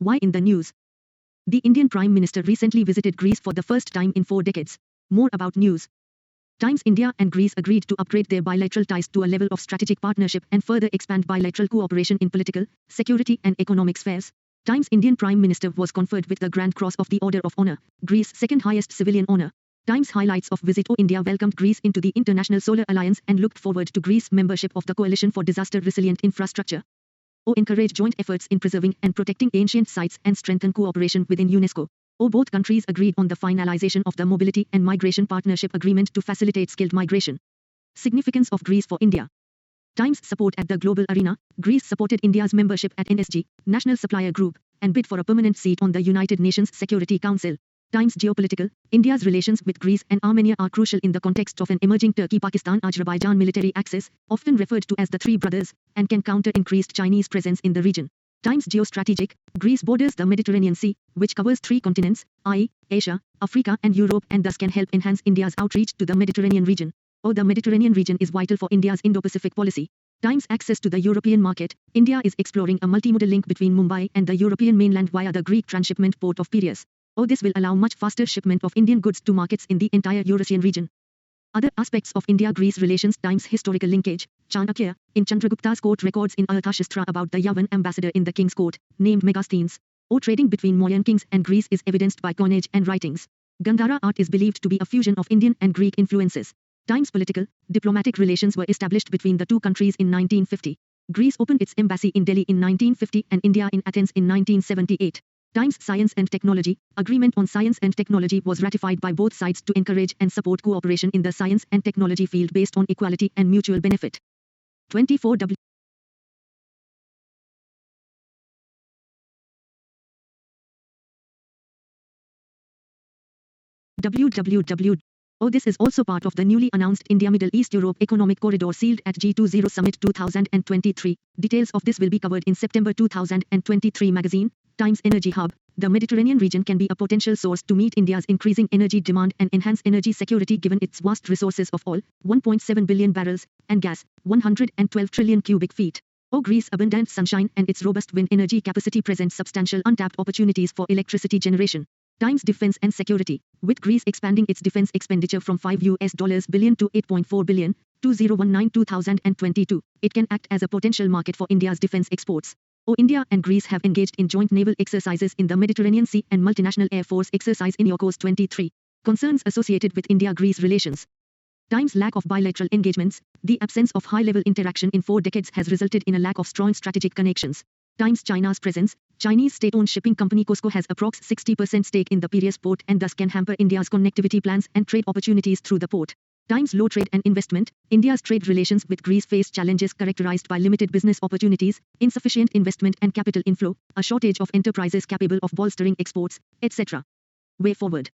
Why in the news? The Indian Prime Minister recently visited Greece for the first time in 4 decades. More about news. Times India and Greece agreed to upgrade their bilateral ties to a level of strategic partnership and further expand bilateral cooperation in political, security and economic spheres. Times Indian Prime Minister was conferred with the Grand Cross of the Order of Honour, Greece's second highest civilian honour. Times highlights of visit. India welcomed Greece into the International Solar Alliance and looked forward to Greece's membership of the Coalition for Disaster Resilient Infrastructure. Encourage joint efforts in preserving and protecting ancient sites and strengthen cooperation within UNESCO. Both countries agreed on the finalization of the Mobility and Migration Partnership Agreement to facilitate skilled migration. Significance of Greece for India. Times support at the global arena. Greece supported India's membership at NSG, National Supplier Group, and bid for a permanent seat on the United Nations Security Council. Times geopolitical. India's relations with Greece and Armenia are crucial in the context of an emerging Turkey-Pakistan-Azerbaijan military axis, often referred to as the Three Brothers, and can counter increased Chinese presence in the region. Times geostrategic. Greece borders the Mediterranean Sea, which covers 3 continents, i.e., Asia, Africa and Europe, and thus can help enhance India's outreach to the Mediterranean region. The Mediterranean region is vital for India's Indo-Pacific policy. Times access to the European market. India is exploring a multimodal link between Mumbai and the European mainland via the Greek transshipment port of Piraeus. This will allow much faster shipment of Indian goods to markets in the entire Eurasian region. Other aspects of India-Greece relations. Times historical linkage. Chanakya, in Chandragupta's court records in Arthashastra about the Yavan ambassador in the king's court, named Megasthenes. Trading between Mauryan kings and Greece is evidenced by coinage and writings. Gandhara art is believed to be a fusion of Indian and Greek influences. Times political. Diplomatic relations were established between the two countries in 1950. Greece opened its embassy in Delhi in 1950 and India in Athens in 1978. Times science and technology. Agreement on science and technology was ratified by both sides to encourage and support cooperation in the science and technology field based on equality and mutual benefit. 24 www. This is also part of the newly announced India-Middle East-Europe Economic Corridor sealed at G20 Summit 2023. Details of this will be covered in September 2023 magazine. Times Energy Hub. The Mediterranean region can be a potential source to meet India's increasing energy demand and enhance energy security given its vast resources of oil, 1.7 billion barrels, and gas, 112 trillion cubic feet. Greece's abundant sunshine and its robust wind energy capacity present substantial untapped opportunities for electricity generation. Times defense and security. With Greece expanding its defense expenditure from $5 billion to $8.4 billion, 2019-2022, it can act as a potential market for India's defense exports. India and Greece have engaged in joint naval exercises in the Mediterranean Sea and multinational Air Force exercise in Iolcos 23. Concerns associated with India-Greece relations. Times lack of bilateral engagements. The absence of high-level interaction in 4 decades has resulted in a lack of strong strategic connections. Times China's presence. Chinese state-owned shipping company COSCO has approx 60% stake in the Piraeus port and thus can hamper India's connectivity plans and trade opportunities through the port. Times low trade and investment. India's trade relations with Greece face challenges characterized by limited business opportunities, insufficient investment and capital inflow, a shortage of enterprises capable of bolstering exports, etc. Way forward.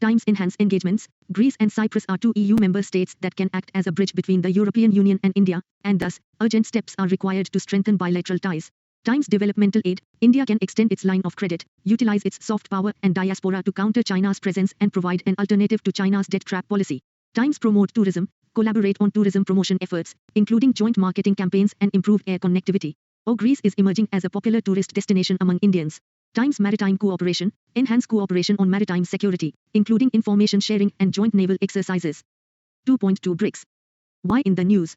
Times enhance engagements. Greece and Cyprus are 2 EU member states that can act as a bridge between the European Union and India, and thus, urgent steps are required to strengthen bilateral ties. Times developmental aid. India can extend its line of credit, utilize its soft power and diaspora to counter China's presence and provide an alternative to China's debt trap policy. Times promote tourism. Collaborate on tourism promotion efforts, including joint marketing campaigns and improved air connectivity. Greece is emerging as a popular tourist destination among Indians. Times maritime cooperation. Enhance cooperation on maritime security, including information sharing and joint naval exercises. 2.2 BRICS. Why in the news?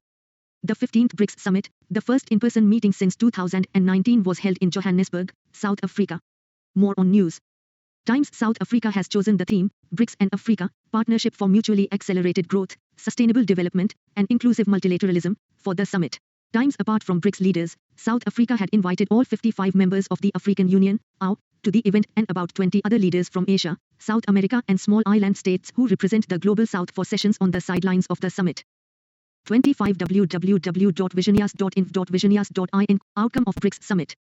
The 15th BRICS Summit, the first in-person meeting since 2019, was held in Johannesburg, South Africa. More on news. Times South Africa has chosen the theme, BRICS and Africa, Partnership for Mutually Accelerated Growth, Sustainable Development, and Inclusive Multilateralism, for the summit. Times apart from BRICS leaders, South Africa had invited all 55 members of the African Union, AU, to the event and about 20 other leaders from Asia, South America and small island states who represent the Global South for sessions on the sidelines of the summit. 25 www.visionias.inf.visionias.in. Outcome of BRICS Summit.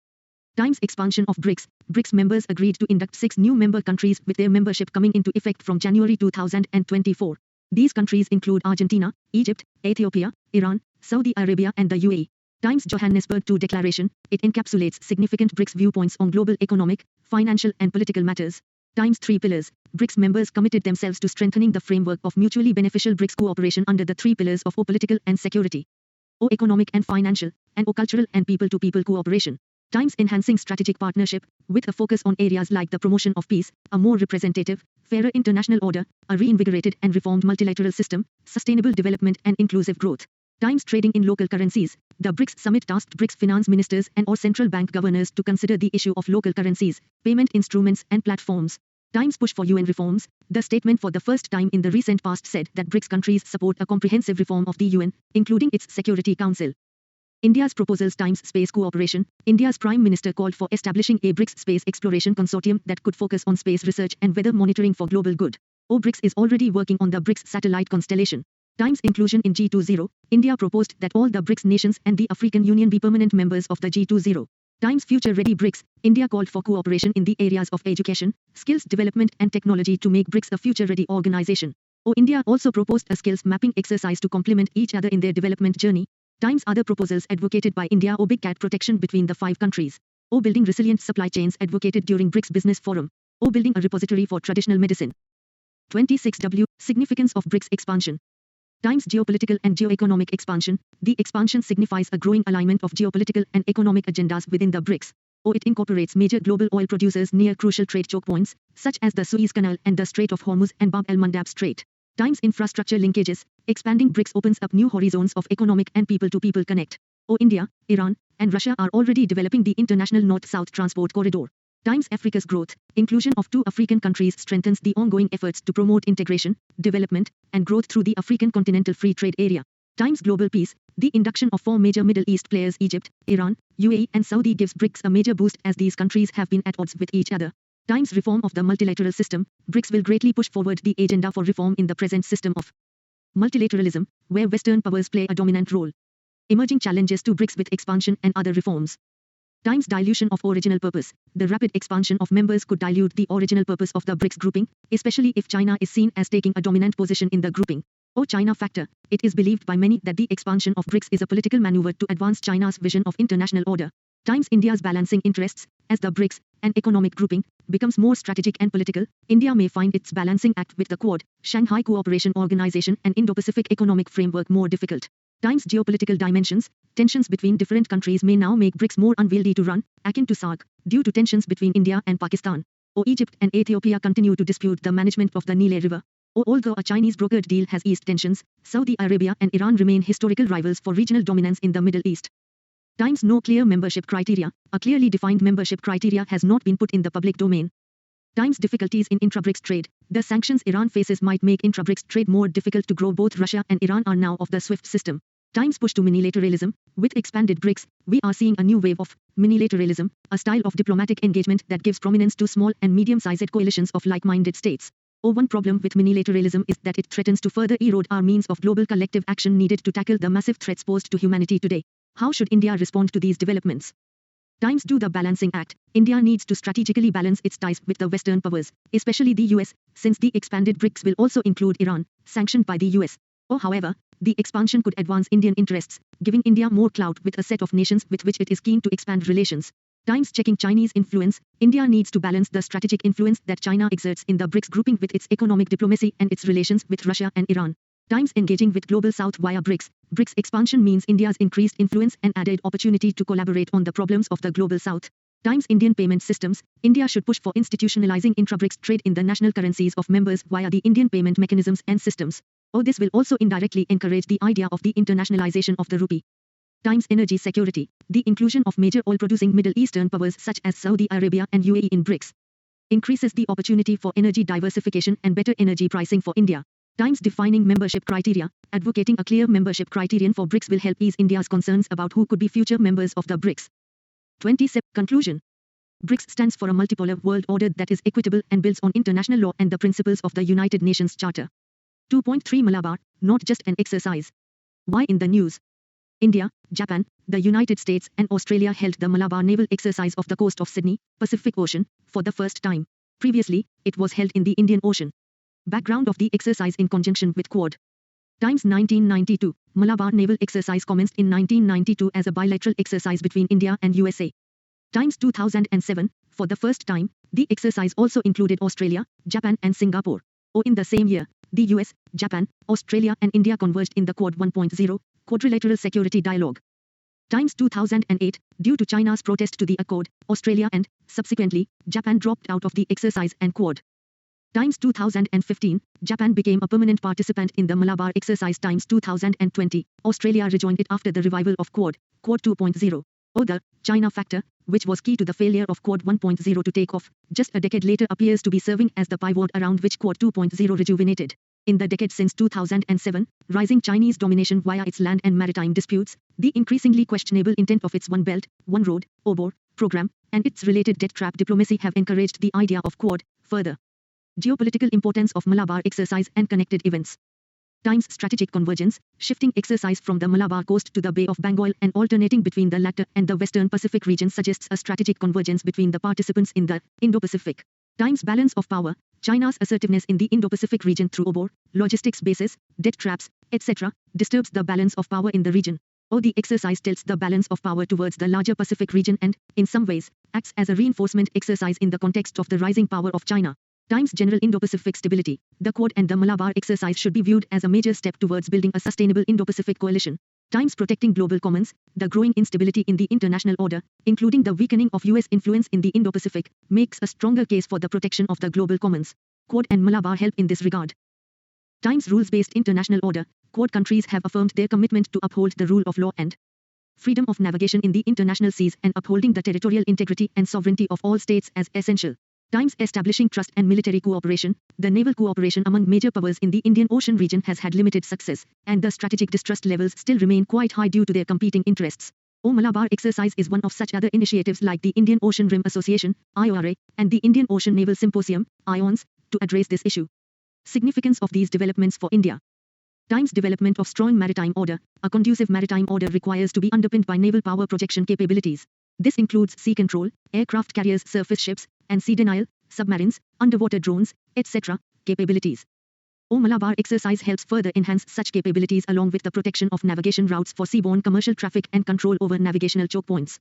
Times expansion of BRICS. BRICS members agreed to induct 6 new member countries with their membership coming into effect from January 2024. These countries include Argentina, Egypt, Ethiopia, Iran, Saudi Arabia and the UAE. Times Johannesburg II Declaration. It encapsulates significant BRICS viewpoints on global economic, financial and political matters. Times 3 pillars. BRICS members committed themselves to strengthening the framework of mutually beneficial BRICS cooperation under the 3 pillars of political and security, economic and financial, and cultural and people-to-people cooperation. Times enhancing strategic partnership, with a focus on areas like the promotion of peace, a more representative, fairer international order, a reinvigorated and reformed multilateral system, sustainable development and inclusive growth. Times trading in local currencies. The BRICS summit tasked BRICS finance ministers and or central bank governors to consider the issue of local currencies, payment instruments and platforms. Times push for UN reforms. The statement for the first time in the recent past said that BRICS countries support a comprehensive reform of the UN, including its Security Council. India's proposals. Times space cooperation. India's Prime Minister called for establishing a BRICS space exploration consortium that could focus on space research and weather monitoring for global good. BRICS is already working on the BRICS satellite constellation. Times inclusion in G20. India proposed that all the BRICS nations and the African Union be permanent members of the G20. Times future ready BRICS. India called for cooperation in the areas of education, skills development and technology to make BRICS a future ready organization. India also proposed a skills mapping exercise to complement each other in their development journey. Times other proposals advocated by India. Big cat protection between the 5 countries. Building resilient supply chains advocated during BRICS Business Forum. Building a repository for traditional medicine. 26W. Significance of BRICS expansion. Times geopolitical and geoeconomic expansion. The expansion signifies a growing alignment of geopolitical and economic agendas within the BRICS. It incorporates major global oil producers near crucial trade choke points, such as the Suez Canal and the Strait of Hormuz and Bab el-Mandab Strait. Times infrastructure linkages. Expanding BRICS opens up new horizons of economic and people-to-people connect. India, Iran, and Russia are already developing the international north-south transport corridor. Times Africa's growth. Inclusion of 2 African countries strengthens the ongoing efforts to promote integration, development, and growth through the African Continental Free Trade Area. Times global peace. The induction of 4 major Middle East players Egypt, Iran, UAE and Saudi gives BRICS a major boost as these countries have been at odds with each other. Times reform of the multilateral system. BRICS will greatly push forward the agenda for reform in the present system of multilateralism, where Western powers play a dominant role. Emerging challenges to BRICS with expansion and other reforms. Times dilution of original purpose. The rapid expansion of members could dilute the original purpose of the BRICS grouping, especially if China is seen as taking a dominant position in the grouping. China factor. It is believed by many that the expansion of BRICS is a political maneuver to advance China's vision of international order. Times India's balancing interests. As the BRICS, an economic grouping, becomes more strategic and political, India may find its balancing act with the Quad, Shanghai Cooperation Organization and Indo-Pacific Economic Framework more difficult. Times geopolitical dimensions. Tensions between different countries may now make BRICS more unwieldy to run, akin to SAARC, due to tensions between India and Pakistan. Egypt and Ethiopia continue to dispute the management of the Nile River. Although a Chinese brokered deal has eased tensions, Saudi Arabia and Iran remain historical rivals for regional dominance in the Middle East. Times no clear membership criteria. A clearly defined membership criteria has not been put in the public domain. Times difficulties in intra-BRICS trade. The sanctions Iran faces might make intra-BRICS trade more difficult to grow. Both Russia and Iran are now of the SWIFT system. Times push to minilateralism. With expanded BRICS, we are seeing a new wave of minilateralism, a style of diplomatic engagement that gives prominence to small and medium-sized coalitions of like-minded states. One problem with minilateralism is that it threatens to further erode our means of global collective action needed to tackle the massive threats posed to humanity today. How should India respond to these developments? Times do the balancing act. India needs to strategically balance its ties with the Western powers, especially the US, since the expanded BRICS will also include Iran, sanctioned by the US. However, the expansion could advance Indian interests, giving India more clout with a set of nations with which it is keen to expand relations. Times checking Chinese influence. India needs to balance the strategic influence that China exerts in the BRICS grouping with its economic diplomacy and its relations with Russia and Iran. Times engaging with Global South via BRICS. BRICS expansion means India's increased influence and added opportunity to collaborate on the problems of the Global South. Times Indian payment systems. India should push for institutionalizing intra-BRICS trade in the national currencies of members via the Indian payment mechanisms and systems. This will also indirectly encourage the idea of the internationalization of the rupee. Times energy security. The inclusion of major oil-producing Middle Eastern powers such as Saudi Arabia and UAE in BRICS increases the opportunity for energy diversification and better energy pricing for India. Times defining membership criteria. Advocating a clear membership criterion for BRICS will help ease India's concerns about who could be future members of the BRICS. 27. Conclusion. BRICS stands for a multipolar world order that is equitable and builds on international law and the principles of the United Nations Charter. 2.3 Malabar, not just an exercise. Why in the news? India, Japan, the United States and Australia held the Malabar naval exercise off the coast of Sydney, Pacific Ocean, for the first time. Previously, it was held in the Indian Ocean. Background of the exercise in conjunction with Quad. Times 1992. Malabar naval exercise commenced in 1992 as a bilateral exercise between India and USA. Times 2007. For the first time, the exercise also included Australia, Japan and Singapore. In the same year, the US, Japan, Australia and India converged in the Quad 1.0 quadrilateral security dialogue. Times 2008, due to China's protest to the accord, Australia and, subsequently, Japan dropped out of the exercise and Quad. Times 2015, Japan became a permanent participant in the Malabar exercise. Times 2020, Australia rejoined it after the revival of Quad 2.0. The China factor, which was key to the failure of Quad 1.0 to take off, just a decade later appears to be serving as the pivot around which Quad 2.0 rejuvenated. In the decade since 2007, rising Chinese domination via its land and maritime disputes, the increasingly questionable intent of its One Belt, One Road, OBOR, program, and its related debt trap diplomacy have encouraged the idea of Quad. Further, geopolitical importance of Malabar exercise and connected events. Times strategic convergence, shifting exercise from the Malabar coast to the Bay of Bengal and alternating between the latter and the Western Pacific region suggests a strategic convergence between the participants in the Indo-Pacific. Times balance of power, China's assertiveness in the Indo-Pacific region through OBOR, logistics bases, debt traps, etc., disturbs the balance of power in the region. The exercise tilts the balance of power towards the larger Pacific region and, in some ways, acts as a reinforcement exercise in the context of the rising power of China. Times general Indo-Pacific stability, the Quad and the Malabar exercise should be viewed as a major step towards building a sustainable Indo-Pacific coalition. Times protecting global commons, the growing instability in the international order, including the weakening of US influence in the Indo-Pacific, makes a stronger case for the protection of the global commons. Quad and Malabar help in this regard. Times rules-based international order, Quad countries have affirmed their commitment to uphold the rule of law and freedom of navigation in the international seas and upholding the territorial integrity and sovereignty of all states as essential. Times establishing trust and military cooperation, the naval cooperation among major powers in the Indian Ocean region has had limited success, and the strategic distrust levels still remain quite high due to their competing interests. Malabar exercise is one of such other initiatives like the Indian Ocean Rim Association, IORA, and the Indian Ocean Naval Symposium, IONS, to address this issue. Significance of these developments for India. Times development of strong maritime order, a conducive maritime order requires to be underpinned by naval power projection capabilities. This includes sea control, aircraft carriers, surface ships, and sea denial, submarines, underwater drones, etc. capabilities. Malabar exercise helps further enhance such capabilities along with the protection of navigation routes for seaborne commercial traffic and control over navigational choke points.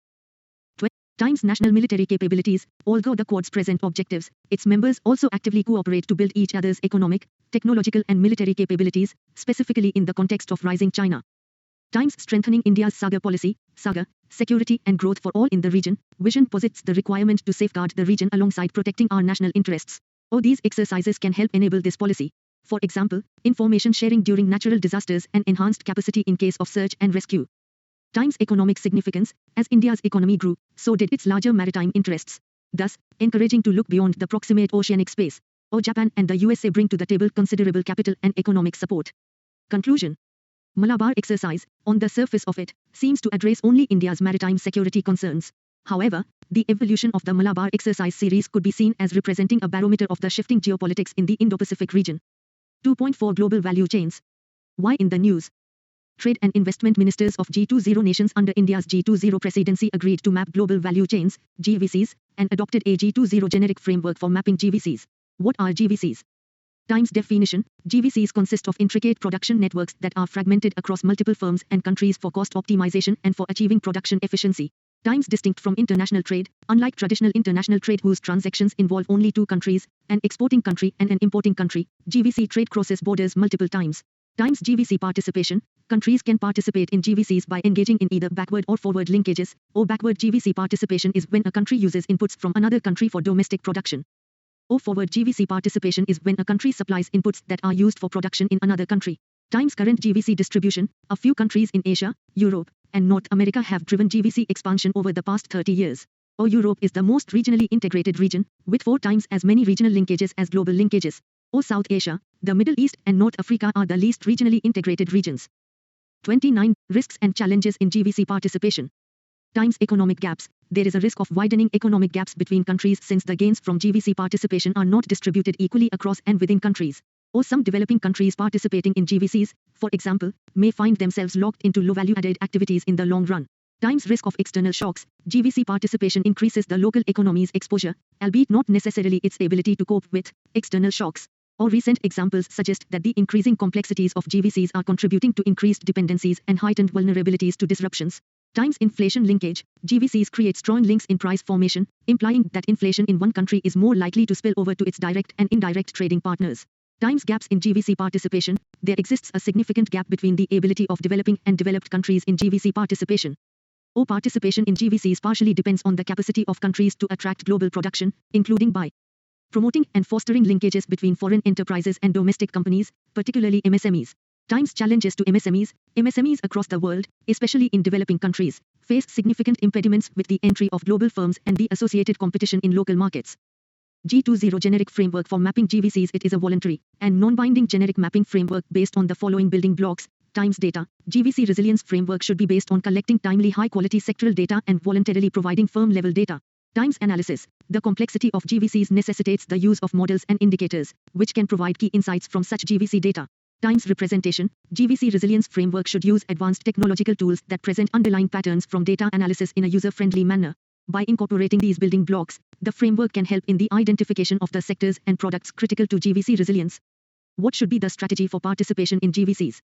Times national military capabilities, although the Quad's present objectives, its members also actively cooperate to build each other's economic, technological and military capabilities, specifically in the context of rising China. Times strengthening India's Sagar policy, Sagar, security and growth for all in the region, vision posits the requirement to safeguard the region alongside protecting our national interests. These exercises can help enable this policy. For example, information sharing during natural disasters and enhanced capacity in case of search and rescue. Times economic significance, as India's economy grew, so did its larger maritime interests. Thus, encouraging to look beyond the proximate oceanic space. Japan and the USA bring to the table considerable capital and economic support. Conclusion. Malabar exercise, on the surface of it, seems to address only India's maritime security concerns. However, the evolution of the Malabar exercise series could be seen as representing a barometer of the shifting geopolitics in the Indo-Pacific region. 2.4 Global value chains. Why in the news? Trade and investment ministers of G20 nations under India's G20 presidency agreed to map global value chains, GVCs, and adopted a G20 generic framework for mapping GVCs. What are GVCs? Times definition, GVCs consist of intricate production networks that are fragmented across multiple firms and countries for cost optimization and for achieving production efficiency. Times distinct from international trade, unlike traditional international trade whose transactions involve only two countries, an exporting country and an importing country, GVC trade crosses borders multiple times. Times GVC participation, countries can participate in GVCs by engaging in either backward or forward linkages, or backward GVC participation is when a country uses inputs from another country for domestic production. Forward GVC participation is when a country supplies inputs that are used for production in another country. Times current GVC distribution, a few countries in Asia, Europe, and North America have driven GVC expansion over the past 30 years. Europe is the most regionally integrated region, with 4 times as many regional linkages as global linkages. South Asia, the Middle East and North Africa are the least regionally integrated regions. 29. Risks and challenges in GVC participation. Times economic gaps. There is a risk of widening economic gaps between countries since the gains from GVC participation are not distributed equally across and within countries. Some developing countries participating in GVCs, for example, may find themselves locked into low value-added activities in the long run. Times risk of external shocks. GVC participation increases the local economy's exposure, albeit not necessarily its ability to cope with external shocks. Recent examples suggest that the increasing complexities of GVCs are contributing to increased dependencies and heightened vulnerabilities to disruptions. Times inflation linkage. GVCs create strong links in price formation, implying that inflation in one country is more likely to spill over to its direct and indirect trading partners. Times gaps in GVC participation. There exists a significant gap between the ability of developing and developed countries in GVC participation. Participation in GVCs partially depends on the capacity of countries to attract global production, including by promoting and fostering linkages between foreign enterprises and domestic companies, particularly MSMEs. Times challenges to MSMEs. MSMEs across the world, especially in developing countries, face significant impediments with the entry of global firms and the associated competition in local markets. G20 generic framework for mapping GVCs. It is a voluntary and non-binding generic mapping framework based on the following building blocks. Times data. GVC resilience framework should be based on collecting timely high-quality sectoral data and voluntarily providing firm-level data. Times analysis. The complexity of GVCs necessitates the use of models and indicators, which can provide key insights from such GVC data. Times representation. GVC resilience framework should use advanced technological tools that present underlying patterns from data analysis in a user-friendly manner. By incorporating these building blocks, the framework can help in the identification of the sectors and products critical to GVC resilience. What should be the strategy for participation in GVCs?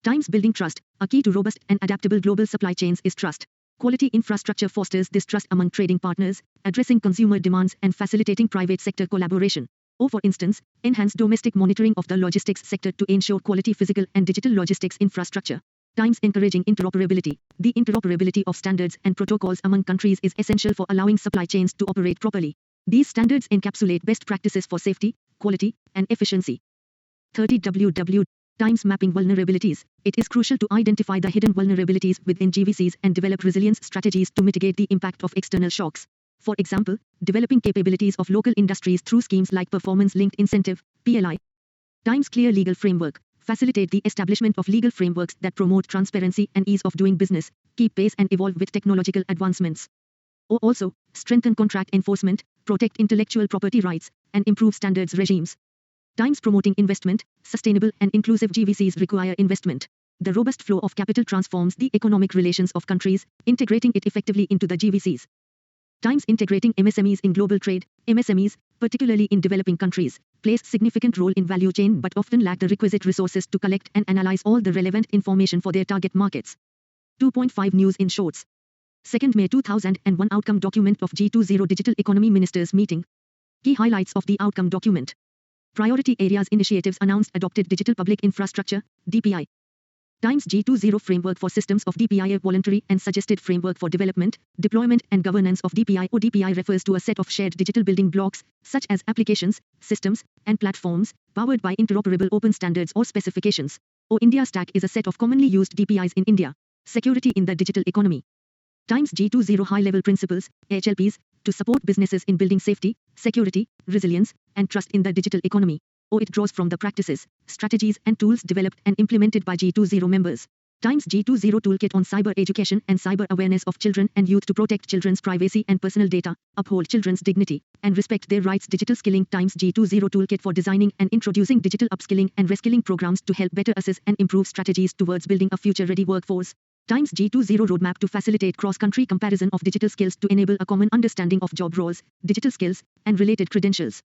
Times building trust. A key to robust and adaptable global supply chains is trust. Quality infrastructure fosters this trust among trading partners, addressing consumer demands and facilitating private sector collaboration. For instance, enhance domestic monitoring of the logistics sector to ensure quality physical and digital logistics infrastructure. Times encouraging interoperability. The interoperability of standards and protocols among countries is essential for allowing supply chains to operate properly. These standards encapsulate best practices for safety, quality, and efficiency. 30 WW Times mapping vulnerabilities. It is crucial to identify the hidden vulnerabilities within GVCs and develop resilience strategies to mitigate the impact of external shocks. For example, developing capabilities of local industries through schemes like performance-linked incentive, PLI. Times clear legal framework. Facilitate the establishment of legal frameworks that promote transparency and ease of doing business, keep pace and evolve with technological advancements. Also, strengthen contract enforcement, protect intellectual property rights, and improve standards regimes. Times promoting investment. Sustainable and inclusive GVCs require investment. The robust flow of capital transforms the economic relations of countries, integrating it effectively into the GVCs. Times integrating MSMEs in global trade. MSMEs, particularly in developing countries, plays significant role in value chain but often lack the requisite resources to collect and analyze all the relevant information for their target markets. 2.5 News in Shorts. 2nd May 2001 Outcome Document of G20 Digital Economy Ministers Meeting. Key highlights of the outcome document. Priority areas initiatives announced adopted digital public infrastructure, DPI. Times G20 framework for systems of DPI, a voluntary and suggested framework for development, deployment and governance of DPI. DPI refers to a set of shared digital building blocks, such as applications, systems, and platforms, powered by interoperable open standards or specifications. India Stack is a set of commonly used DPIs in India. Security in the digital economy. Times G20 high-level principles, HLPs, to support businesses in building safety, security, resilience, and trust in the digital economy. It draws from the practices, strategies and tools developed and implemented by G20 members. Times G20 Toolkit on Cyber Education and Cyber Awareness of Children and Youth to protect children's privacy and personal data, uphold children's dignity, and respect their rights. Digital Skilling. Times G20 Toolkit for designing and introducing digital upskilling and reskilling programs to help better assess and improve strategies towards building a future-ready workforce. Times G20 Roadmap to facilitate cross-country comparison of digital skills to enable a common understanding of job roles, digital skills, and related credentials.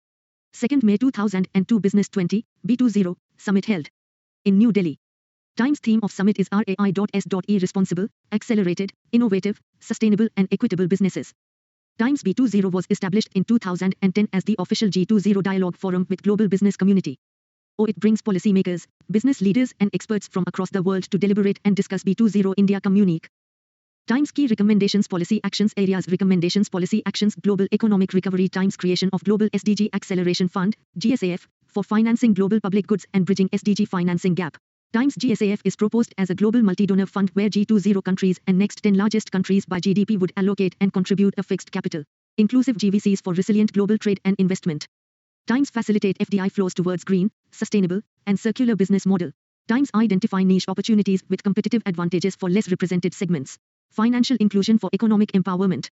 2nd May 2002 Business 20, B20, Summit held in New Delhi. Times theme of summit is RAI.S.E responsible, accelerated, innovative, sustainable and equitable businesses. Times B20 was established in 2010 as the official G20 dialogue forum with global business community. It brings policymakers, business leaders and experts from across the world to deliberate and discuss B20 India Communique. Times key recommendations policy actions areas recommendations policy actions global economic recovery times creation of global SDG acceleration fund GSAF for financing global public goods and bridging SDG financing gap. Times GSAF is proposed as a global multi-donor fund where G20 countries and next 10 largest countries by GDP would allocate and contribute a fixed capital. Inclusive GVCs for resilient global trade and investment. Times facilitate FDI flows towards green, sustainable, and circular business model. Times identify niche opportunities with competitive advantages for less represented segments. Financial inclusion for economic empowerment.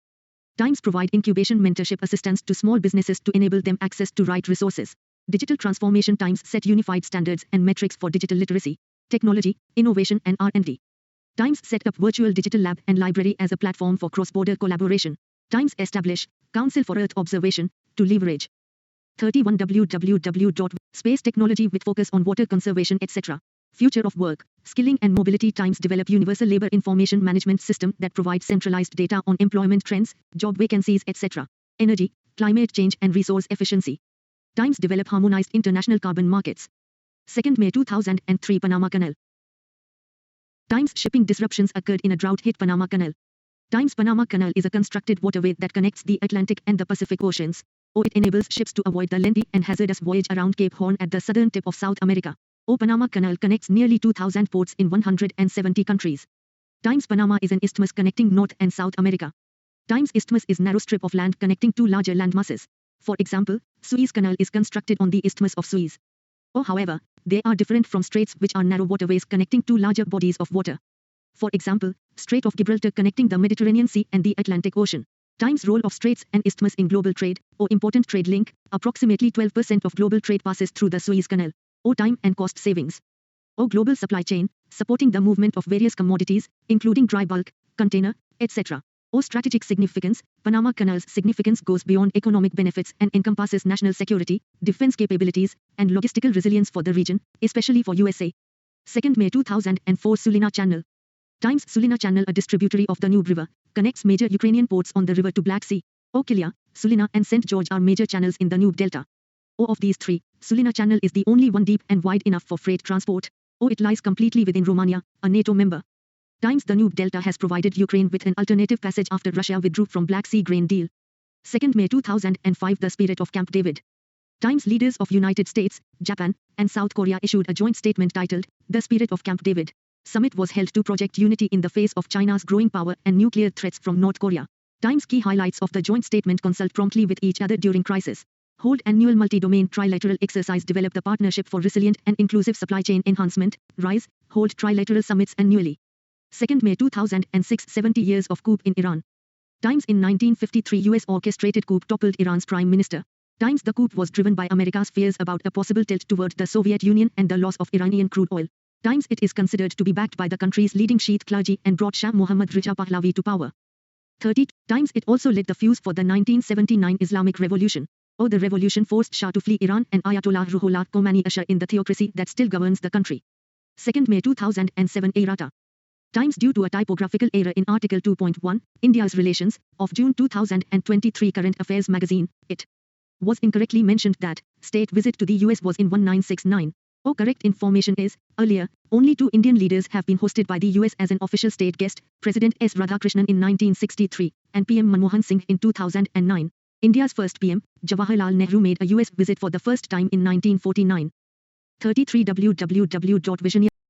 Times provide incubation mentorship assistance to small businesses to enable them access to right resources. Digital transformation. Times set unified standards and metrics for digital literacy, technology, innovation and R&D. Times set up virtual digital lab and library as a platform for cross-border collaboration. Times establish Council for Earth Observation to leverage 31 www. Space technology with focus on water conservation etc. Future of work, skilling and mobility. Times develop universal labor information management system that provides centralized data on employment trends, job vacancies etc. Energy, climate change and resource efficiency. Times develop harmonized international carbon markets. 2nd May 2003 Panama Canal. Times shipping disruptions occurred in a drought-hit Panama Canal. Times Panama Canal is a constructed waterway that connects the Atlantic and the Pacific Oceans. It enables ships to avoid the lengthy and hazardous voyage around Cape Horn at the southern tip of South America. Panama Canal connects nearly 2,000 ports in 170 countries. Times Panama is an isthmus connecting North and South America. Times Isthmus is a narrow strip of land connecting two larger landmasses. For example, Suez Canal is constructed on the Isthmus of Suez. However, they are different from straits, which are narrow waterways connecting two larger bodies of water. For example, Strait of Gibraltar connecting the Mediterranean Sea and the Atlantic Ocean. Times role of straits and isthmus in global trade, important trade link, approximately 12% of global trade passes through the Suez Canal. Time and cost savings. Global supply chain, supporting the movement of various commodities, including dry bulk, container, etc. Strategic significance. Panama Canal's significance goes beyond economic benefits and encompasses national security, defense capabilities, and logistical resilience for the region, especially for USA. 2 May 2004 Sulina Channel. Times Sulina Channel, a distributary of the Danube River, connects major Ukrainian ports on the river to Black Sea. Kilia, Sulina and St. George are major channels in the Danube Delta. Of these three, Sulina Channel is the only one deep and wide enough for freight transport. It lies completely within Romania, a NATO member. Times the Danube Delta has provided Ukraine with an alternative passage after Russia withdrew from Black Sea grain deal. 2 May 2005 The spirit of Camp David. Times leaders of United States, Japan, and South Korea issued a joint statement titled, The Spirit of Camp David. Summit was held to project unity in the face of China's growing power and nuclear threats from North Korea. Times key highlights of the joint statement: consult promptly with each other during crisis. Hold annual multi-domain trilateral exercise. Develop the partnership for resilient and inclusive supply chain enhancement. Rise. Hold trilateral summits annually. 2 May 2006 70 years of coup in Iran. Times in 1953 US orchestrated coup toppled Iran's prime minister. Times the coup was driven by America's fears about a possible tilt toward the Soviet Union and the loss of Iranian crude oil. Times it is considered to be backed by the country's leading Shiite clergy and brought Shah Mohammad Reza Pahlavi to power. 30. Times it also lit the fuse for the 1979 Islamic Revolution. The revolution forced Shah to flee Iran and Ayatollah Ruhollah Khomeini usher in the theocracy that still governs the country. 2 May 2007 Errata. Times due to a typographical error in Article 2.1, India's Relations, of June 2023 Current Affairs magazine, it was incorrectly mentioned that state visit to the US was in 1969. Correct information is, earlier, only 2 Indian leaders have been hosted by the US as an official state guest, President S. Radhakrishnan in 1963, and PM Manmohan Singh in 2009. India's first PM, Jawaharlal Nehru, made a US visit for the first time in 1949. 33 www.visioneer